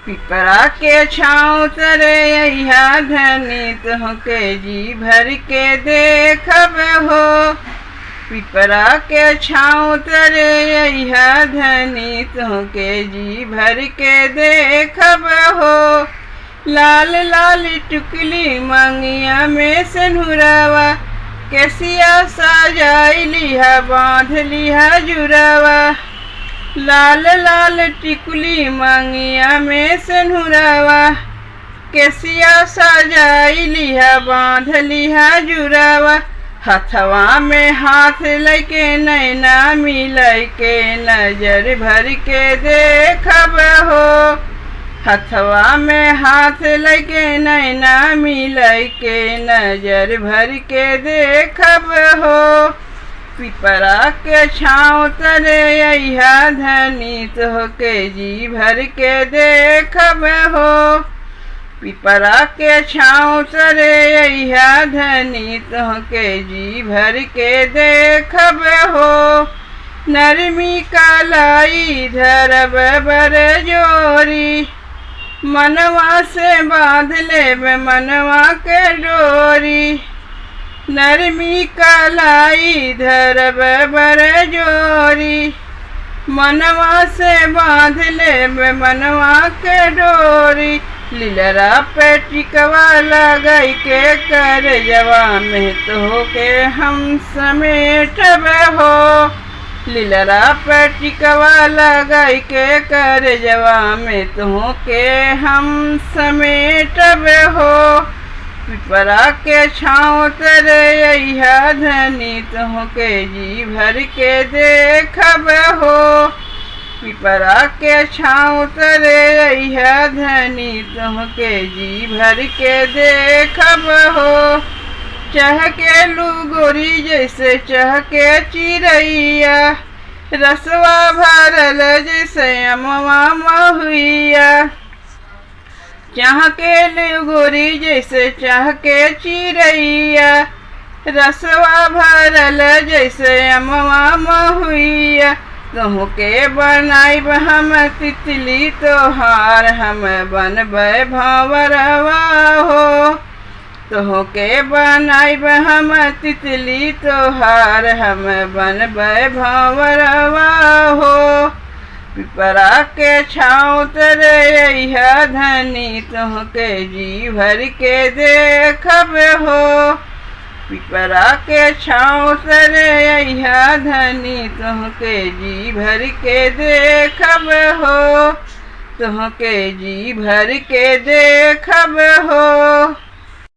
पिपरा के छाँव तरे अइहा धनी तुहके जी भर के देखब हो। पिपरा के छाँव तरे अइहा धनी तुहके जी भर के देखब हो। लाल लाल टुकली मंगिया में सिंदूरवा केसिया सजाई लिहा बांध लिहा जुड़वा। लाल लाल टिकुली मंगिया में सिंदूरवा केसिया सजाई लिहा बांध लिहा जुड़वा। हथवा में हाथ लेके नैना मिलाई के नजर भर के देखब हो। हथवा में हाथ लेके नैना मिलाई के नजर भर के देखब हो। पिपरा के छाँव तरे अइहा धनी तुहके जी भर के देखब हो। पिपरा के छाँव तरे अइहा धनी तुहके जी भर के देखब हो। नरमी कलाई धरब बर जोरी मनवा से बांध लेब मनवा के डोरी। नरमी कलाई धरब बर जोरी मनवा से बांध लेब मनवा के डोरी। लीलरा पे टिकवा लगाई के करजवा में तोहके हम समेटब हो। लीलरा पे टिकवा लगाई के करजवा में तोहके हम समेटब हो। पिपरा के छाँव तरे अइहा धनी तुहके जी भर के देखब हो। पिपरा के छाँव तरे अइहा धनी तुहके जी भर के देखब हो। चहके लुगोरी जैसे चहके चिरैया रसवा भरल जैसे अमवा महुइया। चहके लुगोरी जैसे चहके चिरैया रसवा भरल जैसे अमवा महुइया। तुहके बनाइब हम तितली तोहार हम बनबै भंवरवा हो। तुहके बनाइब हम तितली तोहार हम बनबै भंवरवा हो। पिपरा के छाँव तरे अइहा धनी तुहके जी भर के देखब हो। पिपरा के छाँव तरे अइहा धनी तुहके जी भर के देखब हो। तुहके जी भर के देखब हो।